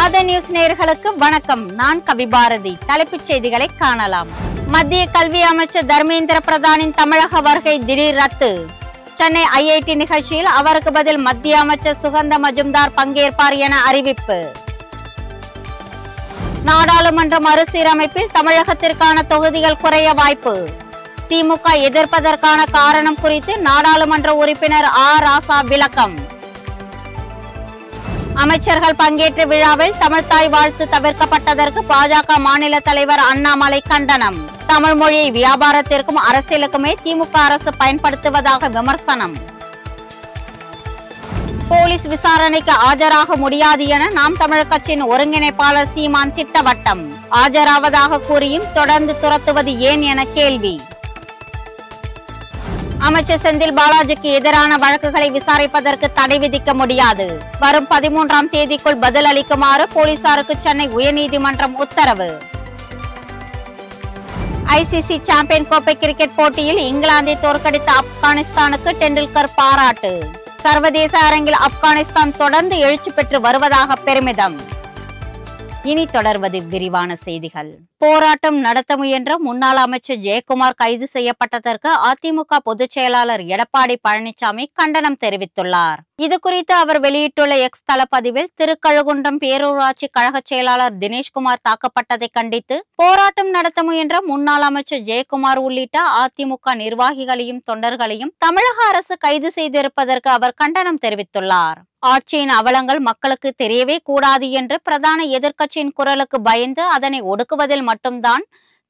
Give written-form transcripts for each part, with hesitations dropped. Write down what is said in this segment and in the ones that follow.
ஆத நியூஸ் நேயர்களுக்கு வணக்கம். நான் கவிபாரதி. தலைப்புச் செய்திகளை காணலாம். மத்திய கல்வி அமைச்சர் தர்மேந்திர பிரதானின் தமிழக வருகை திடீர் ரத்து. சென்னை ஐஐடி நிகழ்ச்சியில் அவருக்கு பதில் மத்திய அமைச்சர் சுகந்த மஜும்தார் பங்கேற்பார் என அறிவிப்பு. நாடாளுமன்ற மறுசீரமைப்பில் தமிழகத்திற்கான தொகுதிகள் குறைய வாய்ப்பு. திமுக எதிர்ப்பதற்கான காரணம் குறித்து நாடாளுமன்ற உறுப்பினர் ராசா விளக்கம். அமைச்சர்கள் பங்கேற்ற விழாவில் தமிழ்த்தாய் வாழ்த்து தவிர்க்கப்பட்டதற்கு பாஜக மாநில தலைவர் அண்ணாமலை கண்டனம். தமிழ் மொழியை வியாபாரத்திற்கும் அரசியலுக்குமே திமுக அரசு பயன்படுத்துவதாக விமர்சனம். போலீஸ் விசாரணைக்கு ஆஜராக முடியாது என நாம் தமிழர் கட்சியின் ஒருங்கிணைப்பாளர் சீமான் திட்டவட்டம். ஆஜராவதாக கூறியும் தொடர்ந்து துரத்துவது ஏன் என கேள்வி. அமைச்சர் செந்தில் பாலாஜிக்கு எதிரான வழக்குகளை விசாரிப்பதற்கு தடை விதிக்க முடியாது. வரும் 13ஆம் தேதிக்குள் பதில் அளிக்குமாறு போலீசாருக்கு சென்னை உயர்நீதிமன்றம் உத்தரவு. ஐசிசி சாம்பியன் கோப்பை கிரிக்கெட் போட்டியில் இங்கிலாந்தை தோற்கடித்த ஆப்கானிஸ்தானுக்கு டெண்டுல்கர் பாராட்டு. சர்வதேச அரங்கில் ஆப்கானிஸ்தான் தொடர்ந்து எழுச்சி பெற்று வருவதாக பெருமிதம். இனி தொடர்வது விரிவான செய்திகள். போராட்டம் நடத்த முயன்ற முன்னாள் அமைச்சர் ஜெயக்குமார் கைது செய்யப்பட்டதற்கு அதிமுக பொதுச் செயலாளர் எடப்பாடி பழனிசாமி கண்டனம் தெரிவித்துள்ளார். இது குறித்து அவர் வெளியிட்டுள்ள எக்ஸ் தள பதிவில் திருக்கழுகுன்றம் பேரூராட்சி கழக செயலாளர் தினேஷ்குமார் தாக்கப்பட்டதை கண்டித்து போராட்டம் நடத்த முயன்ற முன்னாள் அமைச்சர் ஜெயக்குமார் உள்ளிட்ட அதிமுக நிர்வாகிகளையும் தொண்டர்களையும் தமிழக அரசு கைது செய்திருப்பதற்கு அவர் கண்டனம் தெரிவித்துள்ளார். ஆட்சியின் அவலங்கள் மக்களுக்கு தெரியவே கூடாது என்று பிரதான எதிர்க்கட்சியின் குரலுக்கு பயந்து அதனை ஒடுக்குவதில் மட்டும்தான்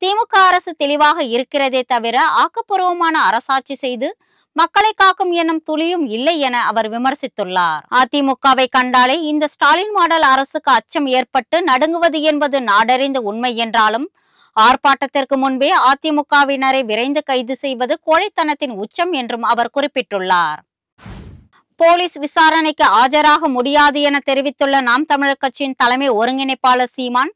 திமுக அரசு தெளிவாக இருக்கிறதே தவிர ஆக்கப்பூர்வமான அரசாட்சி செய்து மக்களை காக்கும் எண்ணம் துளியும் இல்லை என அவர் விமர்சித்துள்ளார். அதிமுகவை கண்டாலே இந்த ஸ்டாலின் மாடல் அரசுக்கு அச்சம் ஏற்பட்டு நடுங்குவது என்பது நாடறிந்த உண்மை என்றாலும் ஆர்ப்பாட்டத்திற்கு முன்பே அதிமுகவினரை விரைந்து கைது செய்வது கோழைத்தனத்தின் உச்சம் என்றும் அவர் குறிப்பிட்டுள்ளார். போலீஸ் விசாரணைக்கு ஆஜராக முடியாது என தெரிவித்துள்ள நாம் தமிழர் கட்சியின் தலைமை ஒருங்கிணைப்பாளர் சீமான்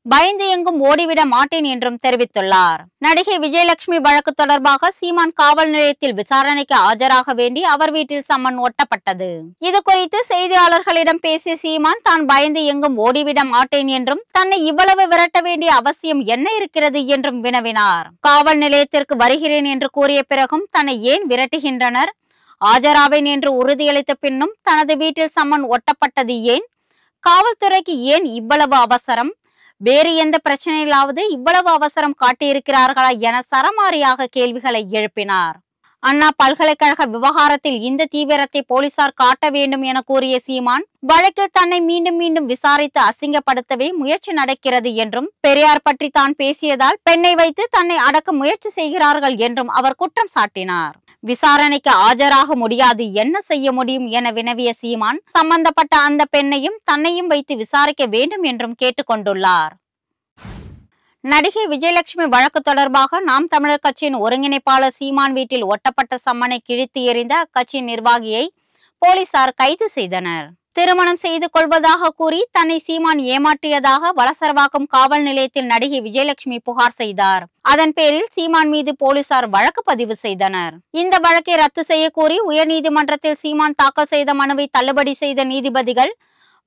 பயந்து எங்கும் ஓடிவிட மாட்டேன் என்றும் தெரிவித்துள்ளார். நடிகை விஜயலட்சுமி வழக்கு தொடர்பாக சீமான் காவல் நிலையத்தில் விசாரணைக்கு ஆஜராக வேண்டி அவர் வீட்டில் சம்மன் ஒட்டப்பட்டது. இது குறித்து செய்தியாளர்களிடம் பேசிய சீமான் தான் பயந்து எங்கும் ஓடிவிட மாட்டேன் என்றும் தன்னை இவ்வளவு விரட்ட வேண்டிய அவசியம் என்ன இருக்கிறது என்றும் வினவினார். காவல் நிலையத்திற்கு வருகிறேன் என்று கூறிய பிறகும் தன்னை ஏன் விரட்டுகின்றனர்? ஆஜராவேன் என்று உறுதியளித்த பின்னும் தனது வீட்டில் சம்மன் ஒட்டப்பட்டது ஏன்? காவல்துறைக்கு ஏன் இவ்வளவு அவசரம்? வேறு எந்த பிரச்சனையிலாவது இவ்வளவு அவசரம் காட்டியிருக்கிறார்களா என சரமாரியாக கேள்விகளை எழுப்பினார். அண்ணா பல்கலைக்கழக விவகாரத்தில் இந்த தீவிரத்தை போலீசார் காட்ட வேண்டும் என கூறிய சீமான் வழக்கில் தன்னை மீண்டும் மீண்டும் விசாரித்து அசிங்கப்படுத்தவே முயற்சி நடக்கிறது என்றும் பெரியார் பற்றி தான் பேசியதால் பெண்ணை வைத்து தன்னை அடக்க முயற்சி செய்கிறார்கள் என்றும் அவர் குற்றம் சாட்டினார். விசாரணைக்கு ஆஜராக முடியாது, என்ன செய்ய முடியும் என வினவிய சீமான் சம்பந்தப்பட்ட அந்த பெண்ணையும் தன்னையும் வைத்து விசாரிக்க வேண்டும் என்றும் கேட்டுக்கொண்டுள்ளார். நடிகை விஜயலட்சுமி வழக்கு தொடர்பாக நாம் தமிழர் கட்சியின் ஒருங்கிணைப்பாளர் சீமான் வீட்டில் ஒட்டப்பட்ட சம்மனை கிழித்து எறிந்த அக்கட்சியின் நிர்வாகியை போலீசார் கைது செய்தனர். திருமணம் செய்து கொள்வதாக கூறி தன்னை சீமான் ஏமாற்றியதாக வளசரவாக்கம் காவல் நிலையத்தில் நடிகை விஜயலட்சுமி புகார் செய்தார். அதன் பேரில் சீமான் மீது போலீசார் வழக்கு பதிவு செய்தனர். இந்த வழக்கை ரத்து செய்ய கோரி உயர்நீதிமன்றத்தில் சீமான் தாக்கல் செய்த மனுவை தள்ளுபடி செய்த நீதிபதிகள்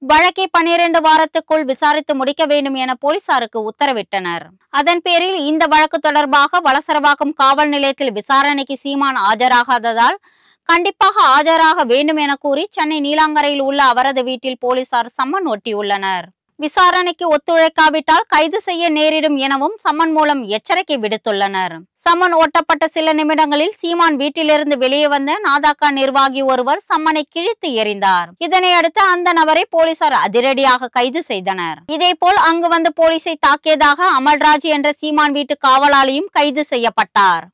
வழக்கை 12 வாரத்துக்குள் விசாரித்து முடிக்க வேண்டும் என போலீசாருக்கு உத்தரவிட்டனர். அதன் பேரில் இந்த வழக்கு தொடர்பாக வளசரவாக்கம் காவல் நிலையத்தில் விசாரணைக்கு சீமான் ஆஜராகாததால் கண்டிப்பாக ஆஜராக வேண்டும் என கூறி சென்னை நீலாங்கரையில் உள்ள அவரது வீட்டில் போலீசார் சம்மன் ஒட்டியுள்ளனர். விசாரணைக்கு ஒத்துழைக்காவிட்டால் கைது செய்ய நேரிடும் எனவும் சம்மன் மூலம் எச்சரிக்கை விடுத்துள்ளனர். சம்மன் ஒட்டப்பட்ட சில நிமிடங்களில் சீமான் வீட்டிலிருந்து வெளியே வந்த நாதாக்கா நிர்வாகி ஒருவர் சம்மனை கிழித்து எறிந்தார். இதனை அடுத்து அந்த நபரை போலீசார் அதிரடியாக கைது செய்தனர். இதேபோல் அங்கு வந்து போலீசை தாக்கியதாக அமல்ராஜ் என்ற சீமான் வீட்டு காவலாளியும் கைது செய்யப்பட்டார்.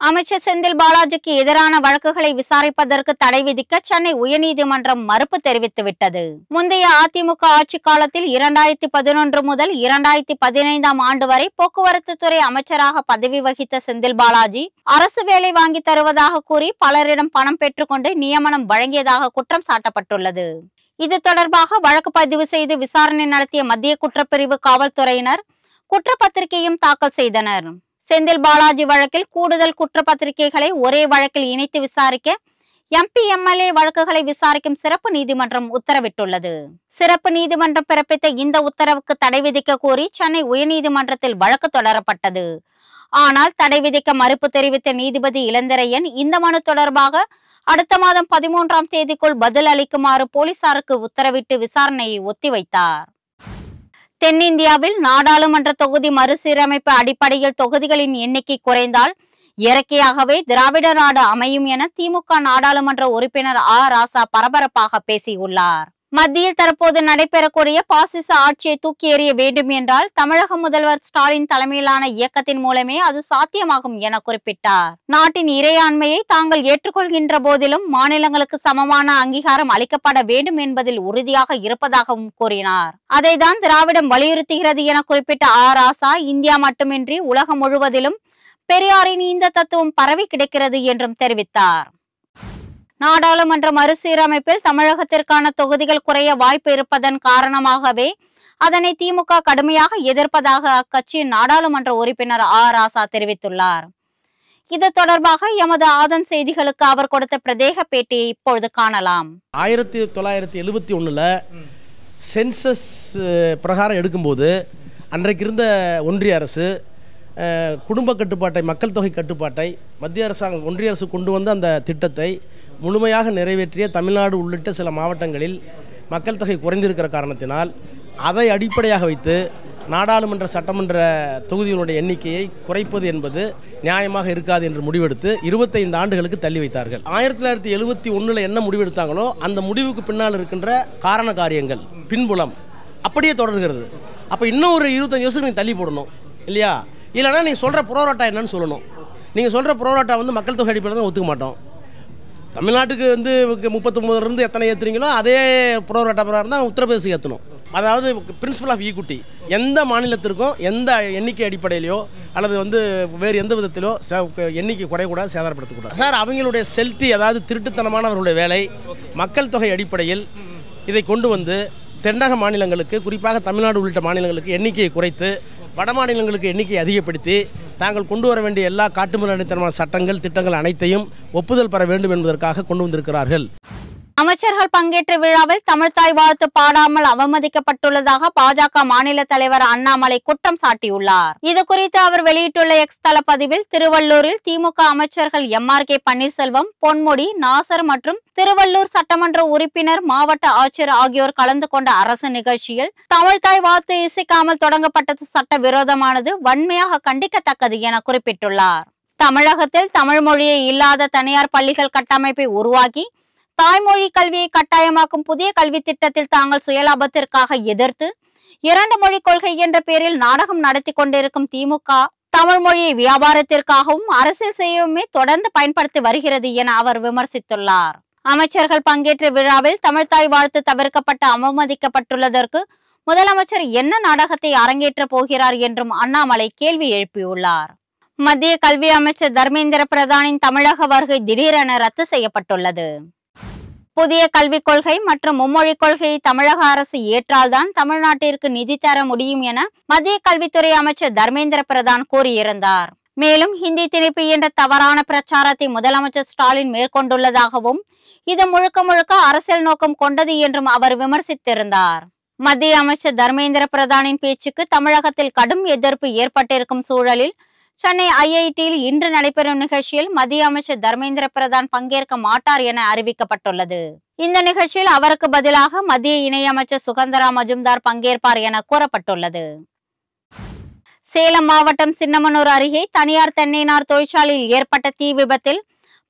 அமைச்சர் செந்தில் பாலாஜிக்கு எதிரான வழக்குகளை விசாரிப்பதற்கு தடை விதிக்க சென்னை உயர்நீதிமன்றம் மறுப்பு தெரிவித்துவிட்டது. முந்தைய அதிமுக ஆட்சி காலத்தில் 2011 முதல் 2015ஆம் ஆண்டு வரை போக்குவரத்து துறை அமைச்சராக பதவி வகித்த செந்தில் பாலாஜி அரசு வேலை வாங்கி தருவதாக கூறி பலரிடம் பணம் பெற்றுக்கொண்டு நியமனம் வழங்கியதாக குற்றம் சாட்டப்பட்டுள்ளது. இது தொடர்பாக வழக்கு பதிவு செய்து விசாரணை நடத்திய மத்திய குற்றப்பிரிவு காவல்துறையினர் குற்றப்பத்திரிகையும் தாக்கல் செய்தனர். செந்தில் பாலாஜி வழக்கில் கூடுதல் குற்றப்பத்திரிகைகளை ஒரே வழக்கில் இணைத்து விசாரிக்க MP MLA வழக்குகளை விசாரிக்கும் சிறப்பு நீதிமன்றம் உத்தரவிட்டுள்ளது. சிறப்பு நீதிமன்றம் பிறப்பித்த இந்த உத்தரவுக்கு தடை விதிக்க கோரி சென்னை உயர்நீதிமன்றத்தில் வழக்கு தொடரப்பட்டது. ஆனால் தடை விதிக்க மறுப்பு தெரிவித்த நீதிபதி இளந்திரையன் இந்த மனு தொடர்பாக அடுத்த மாதம் 13ஆம் தேதிக்குள் பதில் அளிக்குமாறு போலீசாருக்கு உத்தரவிட்டு விசாரணையை ஒத்திவைத்தார். தென்னிந்தியாவில் நாடாளுமன்ற தொகுதி மறுசீரமைப்பு அடிப்படையில் தொகுதிகளின் எண்ணிக்கை குறைந்தால் இயற்கையாகவே திராவிட நாடு அமையும் என திமுக நாடாளுமன்ற உறுப்பினர் ராசா பரபரப்பாக பேசியுள்ளார். மத்தியில் தற்போது நடைபெறக்கூடிய பாசிச ஆட்சியை தூக்கி எறிய வேண்டும் என்றால் தமிழக முதல்வர் ஸ்டாலின் தலைமையிலான இயக்கத்தின் மூலமே அது சாத்தியமாகும் என குறிப்பிட்டார். நாட்டின் இறையாண்மையை தாங்கள் ஏற்றுக்கொள்கின்ற போதிலும் மாநிலங்களுக்கு சமமான அங்கீகாரம் அளிக்கப்பட வேண்டும் என்பதில் உறுதியாக இருப்பதாகவும் கூறினார். அதைதான் திராவிடம் வலியுறுத்துகிறது என குறிப்பிட்ட ராசா இந்தியா மட்டுமின்றி உலகம் முழுவதிலும் பெரியாரின் இந்த தத்துவம் பரவி கிடக்கிறது என்றும் தெரிவித்தார். நாடாளுமன்ற மறுசீரமைப்பில் தமிழகத்திற்கான தொகுதிகள் குறைய வாய்ப்பு இருப்பதன் காரணமாகவே அதனை திமுக கடுமையாக எதிர்ப்பதாக அக்கட்சியின் நாடாளுமன்ற உறுப்பினர் ராசா தெரிவித்துள்ளார். இது தொடர்பாக எமது ஆதன் செய்திகளுக்கு அவர் கொடுத்த பிரத்யேக பேட்டியை இப்பொழுது காணலாம். 1971 சென்சஸ் பிரகாரம் எடுக்கும்போது அன்றைக்கு இருந்த ஒன்றிய அரசு குடும்ப கட்டுப்பாட்டை, மக்கள் தொகை கட்டுப்பாட்டை மத்திய அரசாங்கம் ஒன்றிய அரசு கொண்டு வந்த அந்த திட்டத்தை முழுமையாக நிறைவேற்றிய தமிழ்நாடு உள்ளிட்ட சில மாவட்டங்களில் மக்கள் தொகை குறைந்திருக்கிற காரணத்தினால் அதை அடிப்படையாக வைத்து நாடாளுமன்ற சட்டமன்ற தொகுதிகளுடைய எண்ணிக்கையை குறைப்பது என்பது நியாயமாக இருக்காது என்று முடிவெடுத்து 25 ஆண்டுகளுக்கு தள்ளி வைத்தார்கள். 1971 என்ன முடிவெடுத்தாங்களோ அந்த முடிவுக்கு பின்னால் இருக்கின்ற காரண காரியங்கள் பின்புலம் அப்படியே தொடர்கிறது. அப்போ இன்னும் ஒரு 25 வருஷத்துக்கு நீங்கள் தள்ளி போடணும் இல்லையா? இல்லைனா நீங்கள் சொல்கிற புரோராட்டா என்னன்னு சொல்லணும். நீங்கள் சொல்கிற புரோராட்டா மக்கள் தொகை அடிப்படையில் ஒத்துக்க மாட்டோம். தமிழ்நாட்டுக்கு 39 எத்தனை ஏற்றுறீங்களோ அதே புரோராட்டா பிரகாரம் தான் உத்தரப்பிரதேசம் ஏற்றணும். அதாவது பிரின்சிபல் ஆஃப் ஈக்குவிட்டி, எந்த மாநிலத்திற்கும் எந்த எண்ணிக்கை அடிப்படையிலையோ அல்லது வேறு எந்த விதத்திலோ எண்ணிக்கை குறையக்கூடாது, சேதாரப்படுத்தக்கூடாது. சார் அவங்களுடைய ஸ்டெல்த்தி, அதாவது திருட்டுத்தனமானவர்களுடைய வேலை மக்கள் தொகை அடிப்படையில் இதை கொண்டு வந்து தென்னக மாநிலங்களுக்கு, குறிப்பாக தமிழ்நாடு உள்ளிட்ட மாநிலங்களுக்கு எண்ணிக்கையை குறைத்து வட மாநிலங்களுக்கு எண்ணிக்கையை அதிகப்படுத்தி தாங்கள் கொண்டு வர வேண்டிய எல்லா காட்டுமிராண்டித்தனமான சட்டங்கள், திட்டங்கள் அனைத்தையும் ஒப்புதல் பெற வேண்டும் என்பதற்காக கொண்டு வந்திருக்கிறார்கள். அமைச்சர்கள் பங்கேற்ற விழாவில் தமிழ்தாய் வாழ்த்து பாடாமல் அவமதிக்கப்பட்டுள்ளதாக பாஜக மாநில தலைவர் அண்ணாமலை குற்றம் சாட்டியுள்ளார். இது குறித்து அவர் வெளியிட்டுள்ள எக்ஸ் தள பதிவில், திருவள்ளூரில் திமுக அமைச்சர்கள் MRK பன்னீர்செல்வம், பொன்முடி, நாசர் மற்றும் திருவள்ளூர் சட்டமன்ற உறுப்பினர், மாவட்ட ஆட்சியர் ஆகியோர் கலந்து கொண்ட அரசு நிகழ்ச்சியில் தமிழ்தாய் வாழ்த்து இசைக்காமல் தொடங்கப்பட்டது சட்டவிரோதமானது, வன்மையாக கண்டிக்கத்தக்கது என குறிப்பிட்டுள்ளார். தமிழகத்தில் தமிழ் மொழியை இல்லாத தனியார் பள்ளிகள் கட்டமைப்பை உருவாக்கி தாய்மொழி கல்வியை கட்டாயமாக்கும் புதிய கல்வி திட்டத்தில் தாங்கள் சுயலாபத்திற்காக எதிர்த்து 2 மொழி கொள்கை என்ற பெயரில் நாடகம் நடத்தி கொண்டிருக்கும் திமுக தமிழ் மொழியை வியாபாரத்திற்காகவும் அரசியல் செய்யவுமே தொடர்ந்து பயன்படுத்தி வருகிறது என அவர் விமர்சித்துள்ளார். அமைச்சர்கள் பங்கேற்ற விழாவில் தமிழ்தாய் வாழ்த்து தவிர்க்கப்பட்டு அவமதிக்கப்பட்டுள்ளதற்கு முதலமைச்சர் என்ன நாடகத்தை அரங்கேற்ற போகிறார் என்றும் அண்ணாமலை கேள்வி எழுப்பியுள்ளார். மத்திய கல்வி அமைச்சர் தர்மேந்திர பிரதானின் தமிழக வருகை திடீரென ரத்து செய்யப்பட்டுள்ளது. புதிய கல்விக் கொள்கை மற்றும் மும்மொழி கொள்கையை தமிழக அரசு ஏற்றால்தான் தமிழ்நாட்டிற்கு நிதி தர முடியும் என மத்திய கல்வித்துறை அமைச்சர் தர்மேந்திர பிரதான் கூறியிருந்தார். மேலும் ஹிந்தி திணிப்பு என்ற தவறான பிரச்சாரத்தை முதலமைச்சர் ஸ்டாலின் மேற்கொண்டுள்ளதாகவும் இது முழுக்க முழுக்க அரசியல் நோக்கம் கொண்டது என்றும் அவர் விமர்சித்திருந்தார். மத்திய அமைச்சர் தர்மேந்திர பிரதானின் பேச்சுக்கு தமிழகத்தில் கடும் எதிர்ப்பு ஏற்பட்டிருக்கும் சூழலில் சென்னை IITயில் இன்று நடைபெறும் நிகழ்ச்சியில் மத்திய அமைச்சர் தர்மேந்திர பிரதான் பங்கேற்க மாட்டார் என அறிவிக்கப்பட்டுள்ளது. இந்த நிகழ்ச்சியில் அவருக்கு பதிலாக மத்திய இணையமைச்சர் சுகந்தரா மஜும்தார் பங்கேற்பார் என கூறப்பட்டுள்ளது. சேலம் மாவட்டம் சின்னமனூர் அருகே தனியார் தென்னை நார் தொழிற்சாலையில் ஏற்பட்ட தீ விபத்தில்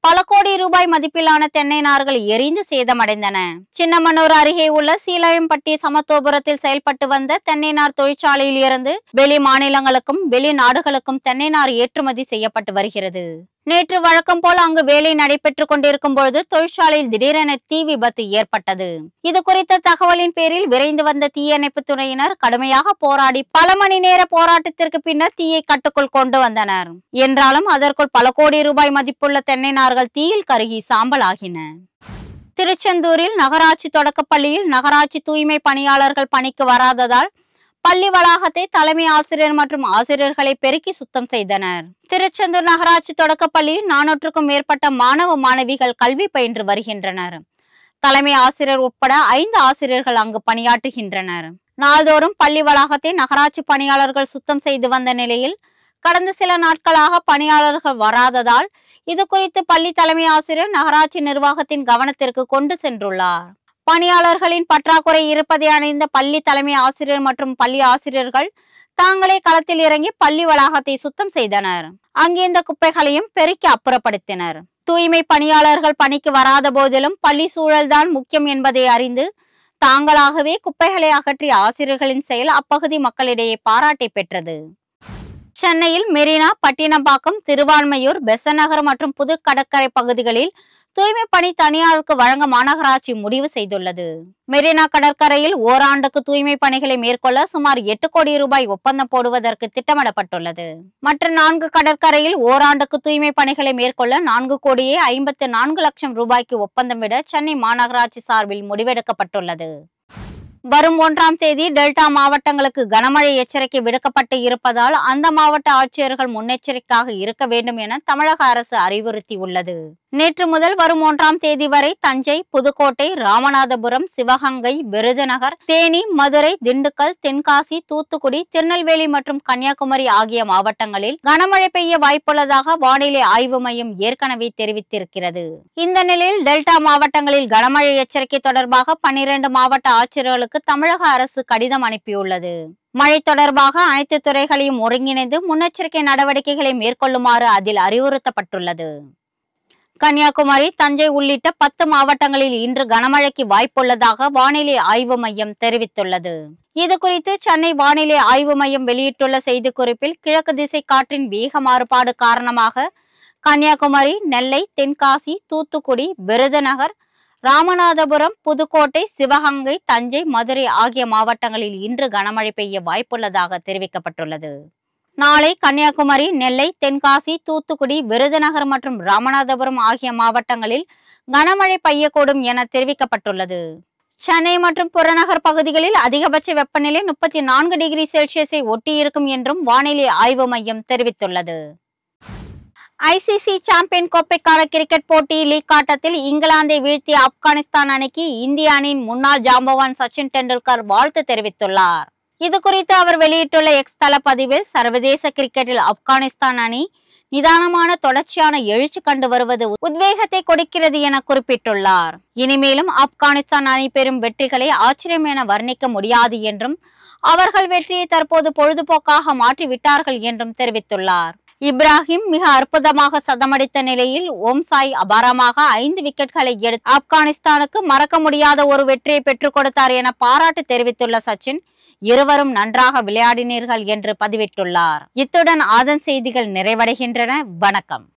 பல கோடி ரூபாய் மதிப்பிலான தென்னை நார்கள் எரிந்து சேதமடைந்தன. சின்னமனூர் அருகே உள்ள சீலாயம்பட்டி சமத்துவபுரத்தில் செயல்பட்டு வந்த தென்னை நார் தொழிற்சாலையில் இருந்து வெளி மாநிலங்களுக்கும் வெளிநாடுகளுக்கும் தென்னை நார் ஏற்றுமதி செய்யப்பட்டு வருகிறது. நேற்று வழக்கம் போல் அங்கு வேலை நடைபெற்றுக் கொண்டிருக்கும் பொழுது தொழிற்சாலையில் திடீரென தீ விபத்து ஏற்பட்டது. இது குறித்த தகவலின் பேரில் விரைந்து வந்த தீயணைப்பு துறையினர் கடுமையாக போராடி பல மணி நேர போராட்டத்திற்கு பின்னர் தீயை கட்டுக்குள் கொண்டு வந்தனர். என்றாலும் அதற்குள் பல கோடி ரூபாய் மதிப்புள்ள தென்னை நார்கள் தீயில் கருகி சாம்பலாகின. திருச்செந்தூரில் நகராட்சி தொடக்கப்பள்ளியில் நகராட்சி தூய்மை பணியாளர்கள் பணிக்கு வராததால் பள்ளி வளாகத்தை தலைமை ஆசிரியர் மற்றும் ஆசிரியர்களை பெருக்கி சுத்தம் செய்தனர். திருச்செந்தூர் நகராட்சி தொடக்கப்பள்ளியில் 400க்கும் மேற்பட்ட மாணவ மாணவிகள் கல்வி பயின்று வருகின்றனர். தலைமை ஆசிரியர் உட்பட 5 ஆசிரியர்கள் அங்கு பணியாற்றுகின்றனர். நாள்தோறும் பள்ளி வளாகத்தை நகராட்சி பணியாளர்கள் சுத்தம் செய்து வந்த நிலையில் கடந்த சில நாட்களாக பணியாளர்கள் வராததால் இது குறித்து பள்ளி தலைமை ஆசிரியர் நகராட்சி நிர்வாகத்தின் கவனத்திற்கு கொண்டு சென்றுள்ளார். பணியாளர்களின் பற்றாக்குறை இருப்பதை அறிந்த பள்ளி தலைமை ஆசிரியர் மற்றும் பள்ளி ஆசிரியர்கள் தாங்களே களத்தில் இறங்கி பள்ளி வளாகத்தை சுத்தம் செய்தனர். அங்கிருந்த குப்பைகளையும் பெருக்கி அப்புறப்படுத்தினர். தூய்மை பணியாளர்கள் பணிக்கு வராத போதிலும் பள்ளி சூழல்தான் முக்கியம் என்பதை அறிந்து தாங்களாகவே குப்பைகளை அகற்றிய ஆசிரியர்களின் செயல் அப்பகுதி மக்களிடையே பாராட்டை பெற்றது. சென்னையில் மெரினா, பட்டினப்பாக்கம், திருவான்மையூர், பெசநகர் மற்றும் புது கடற்கரை பகுதிகளில் தூய்மை பணி தனியாருக்கு வழங்க மாநகராட்சி முடிவு செய்துள்ளது. மெரினா கடற்கரையில் ஓராண்டுக்கு தூய்மை பணிகளை மேற்கொள்ள சுமார் 8 கோடி ரூபாய் ஒப்பந்தம் போடுவதற்கு திட்டமிடப்பட்டுள்ளது. மற்ற 4 கடற்கரையில் ஓராண்டுக்கு தூய்மை பணிகளை மேற்கொள்ள 4 கோடியே 54 லட்சம் ரூபாய்க்கு ஒப்பந்தம் விட சென்னை மாநகராட்சி சார்பில் முடிவெடுக்கப்பட்டுள்ளது. வரும் 1ஆம் தேதி டெல்டா மாவட்டங்களுக்கு கனமழை எச்சரிக்கை விடுக்கப்பட்டு இருப்பதால் அந்த மாவட்ட ஆட்சியர்கள் முன்னெச்சரிக்கையாக இருக்க வேண்டும் என தமிழக அரசு அறிவுறுத்தியுள்ளது. நேற்று முதல் வரும் 1ஆம் தேதி வரை தஞ்சை, புதுக்கோட்டை, ராமநாதபுரம், சிவகங்கை, விருதுநகர், தேனி, மதுரை, திண்டுக்கல், தென்காசி, தூத்துக்குடி, திருநெல்வேலி மற்றும் கன்னியாகுமரி ஆகிய மாவட்டங்களில் கனமழை பெய்ய வாய்ப்புள்ளதாக வானிலை ஆய்வு மையம் ஏற்கனவே தெரிவித்திருக்கிறது. இந்த நிலையில் டெல்டா மாவட்டங்களில் கனமழை எச்சரிக்கை தொடர்பாக 12 மாவட்ட ஆட்சியர்களுக்கு தமிழக அரசு கடிதம் அனுப்பியுள்ளது. மழை தொடர்பாக அனைத்து துறைகளையும் ஒருங்கிணைந்து முன்னெச்சரிக்கை நடவடிக்கைகளை மேற்கொள்ளுமாறு அதில் அறிவுறுத்தப்பட்டுள்ளது. கன்னியாகுமரி, தஞ்சை உள்ளிட்ட 10 மாவட்டங்களில் இன்று கனமழைக்கு வாய்ப்புள்ளதாக வானிலை ஆய்வு மையம் தெரிவித்துள்ளது. இது குறித்து சென்னை வானிலை ஆய்வு மையம் வெளியிட்டுள்ள செய்திக்குறிப்பில் கிழக்கு திசை காற்றின் வேக மாறுபாடு காரணமாக கன்னியாகுமரி, நெல்லை, தென்காசி, தூத்துக்குடி, விருதுநகர், ராமநாதபுரம், புதுக்கோட்டை, சிவகங்கை, தஞ்சை, மதுரை ஆகிய மாவட்டங்களில் இன்று கனமழை பெய்ய வாய்ப்புள்ளதாக தெரிவிக்கப்பட்டுள்ளது. நாளை கன்னியாகுமரி, நெல்லை, தென்காசி, தூத்துக்குடி, விருதுநகர் மற்றும் ராமநாதபுரம் ஆகிய மாவட்டங்களில் கனமழை பெய்யக்கூடும் என தெரிவிக்கப்பட்டுள்ளது. சென்னை மற்றும் புறநகர் பகுதிகளில் அதிகபட்ச வெப்பநிலை 34 டிகிரி செல்சியஸை ஒட்டி இருக்கும் என்றும் வானிலை ஆய்வு மையம் தெரிவித்துள்ளது. ஐசிசி சாம்பியன் கோப்பைக்கான கிரிக்கெட் போட்டி லீக் ஆட்டத்தில் இங்கிலாந்தை வீழ்த்திய ஆப்கானிஸ்தான் அணிக்கு இந்திய அணியின் முன்னாள் ஜாம்பவான் சச்சின் டெண்டுல்கர் வாழ்த்து தெரிவித்துள்ளார். இது குறித்து அவர் வெளியிட்டுள்ள எக்ஸ் தள பதிவில் சர்வதேச கிரிக்கெட்டில் ஆப்கானிஸ்தான் அணி நிதானமான தொடர்ச்சியான எழுச்சி கண்டு வருவது உத்வேகத்தை கொடுக்கிறது என குறிப்பிட்டுள்ளார். இனிமேலும் ஆப்கானிஸ்தான் அணி பெறும் வெற்றிகளை ஆச்சரியம் என வர்ணிக்க முடியாது என்றும் அவர்கள் வெற்றியை தற்போது பொழுதுபோக்காக மாற்றிவிட்டார்கள் என்றும் தெரிவித்துள்ளார். இப்ராஹிம் மிக அற்புதமாக சதமடித்த நிலையில் ஓம்சாய் அபாரமாக 5 விக்கெட்களை எடுத்து ஆப்கானிஸ்தானுக்கு மறக்க முடியாத ஒரு வெற்றியை பெற்றுக் கொடுத்தார் என பாராட்டு தெரிவித்துள்ள சச்சின், இருவரும் நன்றாக விளையாடினீர்கள் என்று பதிவிட்டுள்ளார். இத்துடன் ஆதன் செய்திகள் நிறைவடைகின்றன. வணக்கம்.